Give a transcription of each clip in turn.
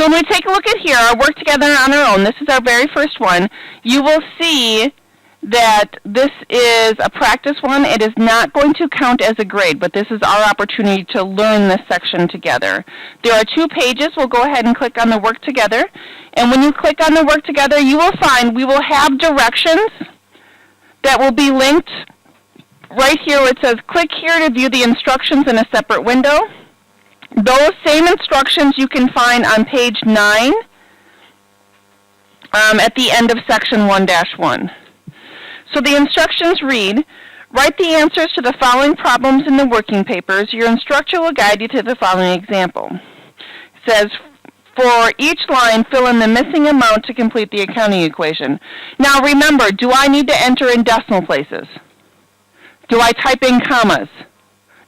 So when we take a look at here, our work together on our own, this is our very first one, you will see that this is a practice one. It is not going to count as a grade, but this is our opportunity to learn this section together. There are 2 pages. We'll go ahead and click on the work together. And when you click on the work together, you will find we will have directions that will be linked right here where it says click here to view the instructions in a separate window. Those same instructions you can find on page 9 at the end of section 1-1. So the instructions read, write the answers to the following problems in the working papers. Your instructor will guide you to the following example. It says, for each line, fill in the missing amount to complete the accounting equation. Now remember, do I need to enter in decimal places? Do I type in commas?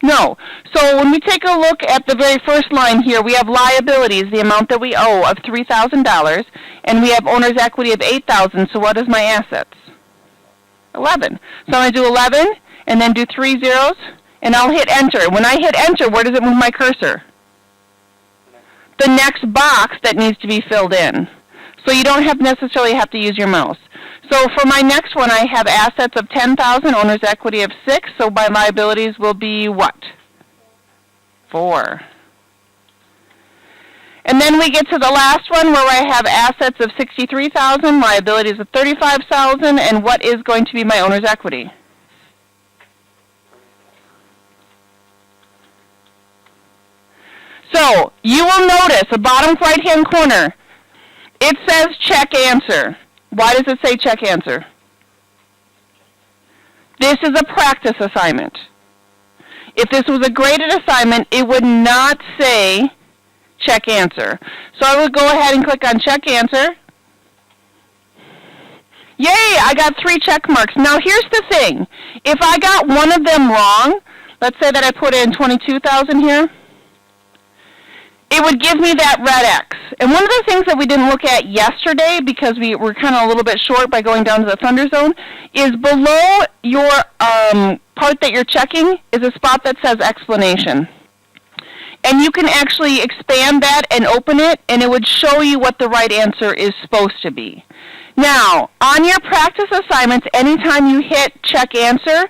No. So when we take a look at the very first line here, we have liabilities, the amount that we owe of $3,000, and we have owner's equity of $8,000. So what is my assets? 11. So I'm going to do 11 and then do 3 zeros, and I'll hit enter. When I hit enter, where does it move my cursor? The next box that needs to be filled in. So you don't necessarily have to use your mouse. So for my next one, I have assets of $10,000, owner's equity of 6. So my liabilities will be what? 4. And then we get to the last one where I have assets of $63,000, liabilities of $35,000, and what is going to be my owner's equity? So you will notice the bottom right-hand corner, it says check answer. Why does it say check answer? This is a practice assignment. If this was a graded assignment, it would not say check answer. So I would go ahead and click on check answer. Yay, I got 3 check marks. Now here's the thing. If I got one of them wrong, let's say that I put in 22,000 here, it would give me that red X. And one of the things that we didn't look at yesterday, because we were kind of a little bit short by going down to the thunder zone, is below your part that you're checking is a spot that says explanation. And you can actually expand that and open it, and it would show you what the right answer is supposed to be. Now, on your practice assignments, anytime you hit check answer,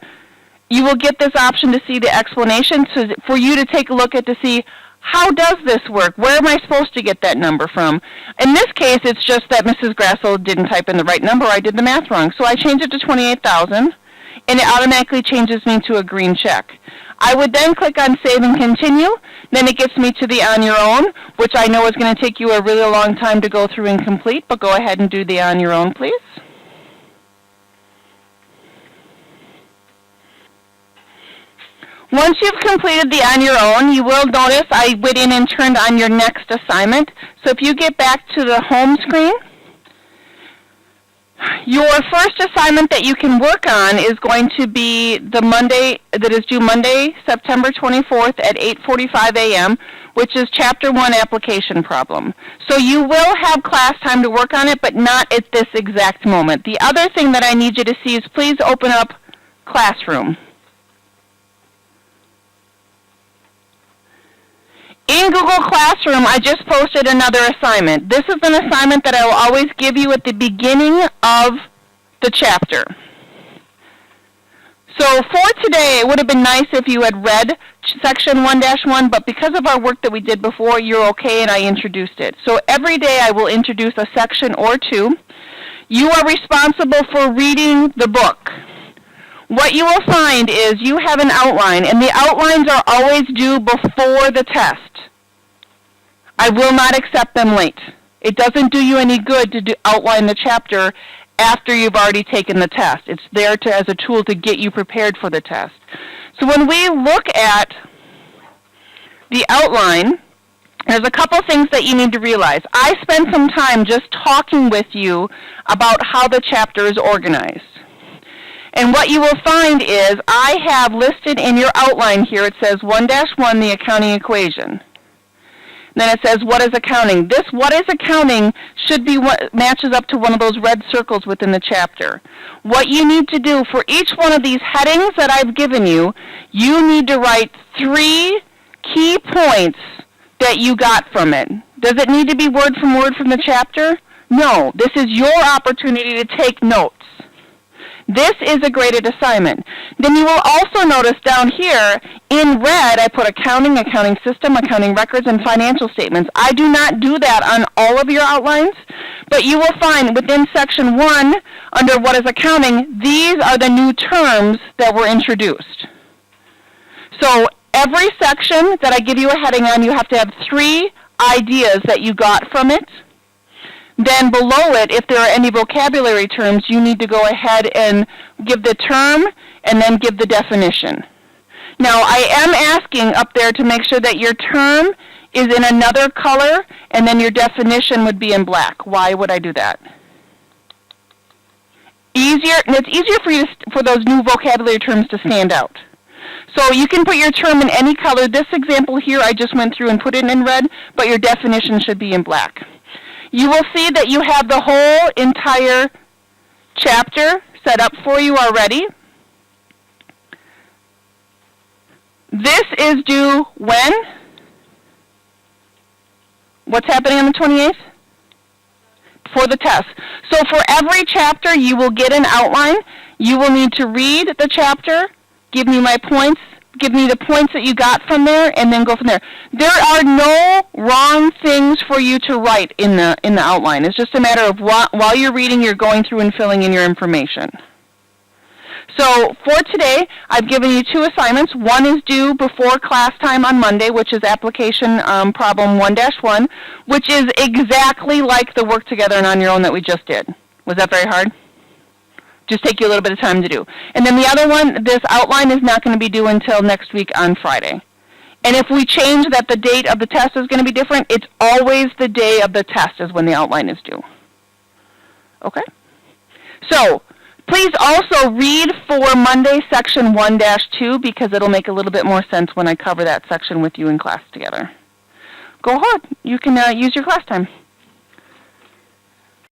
you will get this option to see the explanation for you to take a look at to see, how does this work? Where am I supposed to get that number from? In this case, it's just that Mrs. Grasso didn't type in the right number. I did the math wrong. So I changed it to 28,000, and it automatically changes me to a green check. I would then click on Save and Continue. Then it gets me to the On Your Own, which I know is going to take you a really long time to go through and complete, but go ahead and do the On Your Own, please. Once you've completed the On Your Own, you will notice I went in and turned on your next assignment. So if you get back to the home screen, your first assignment that you can work on is going to be the Monday, that is due Monday, September 24th at 8:45 a.m., which is Chapter 1 application problem. So you will have class time to work on it, but not at this exact moment. The other thing that I need you to see is please open up Classroom. In Google Classroom, I just posted another assignment. This is an assignment that I will always give you at the beginning of the chapter. So for today, it would have been nice if you had read section 1-1, but because of our work that we did before, you're okay and I introduced it. So every day I will introduce a section or two. You are responsible for reading the book. What you will find is you have an outline, and the outlines are always due before the test. I will not accept them late. It doesn't do you any good to outline the chapter after you've already taken the test. It's there as a tool to get you prepared for the test. So when we look at the outline, there's a couple things that you need to realize. I spent some time just talking with you about how the chapter is organized. And what you will find is I have listed in your outline here, it says 1-1, the accounting equation. Then it says, what is accounting? This what is accounting should be what matches up to one of those red circles within the chapter. What you need to do for each one of these headings that I've given you, you need to write 3 key points that you got from it. Does it need to be word from the chapter? No. This is your opportunity to take notes. This is a graded assignment. Then you will also notice down here, in red, I put accounting, accounting system, accounting records, and financial statements. I do not do that on all of your outlines, but you will find within section 1, under what is accounting, these are the new terms that were introduced. So every section that I give you a heading on, you have to have 3 ideas that you got from it. Then below it, if there are any vocabulary terms, you need to go ahead and give the term and then give the definition. Now, I am asking up there to make sure that your term is in another color and then your definition would be in black. Why would I do that? It's easier for you for those new vocabulary terms to stand out. So you can put your term in any color. This example here, I just went through and put it in red, but your definition should be in black. You will see that you have the whole entire chapter set up for you already. This is due when? What's happening on the 28th? For the test. So for every chapter, you will get an outline. You will need to read the chapter, give me my points, give me the points that you got from there, and then go from there. There are no wrong things for you to write in the outline. It's just a matter of while you're reading, you're going through and filling in your information. So for today, I've given you 2 assignments. One is due before class time on Monday, which is application problem 1-1, which is exactly like the work together and on your own that we just did. Was that very hard? Just take you a little bit of time to do. And then the other one, this outline is not going to be due until next week on Friday. And if we change that the date of the test is going to be different, it's always the day of the test is when the outline is due. Okay? So please also read for Monday section 1-2 because it'll make a little bit more sense when I cover that section with you in class together. Go ahead. You can use your class time.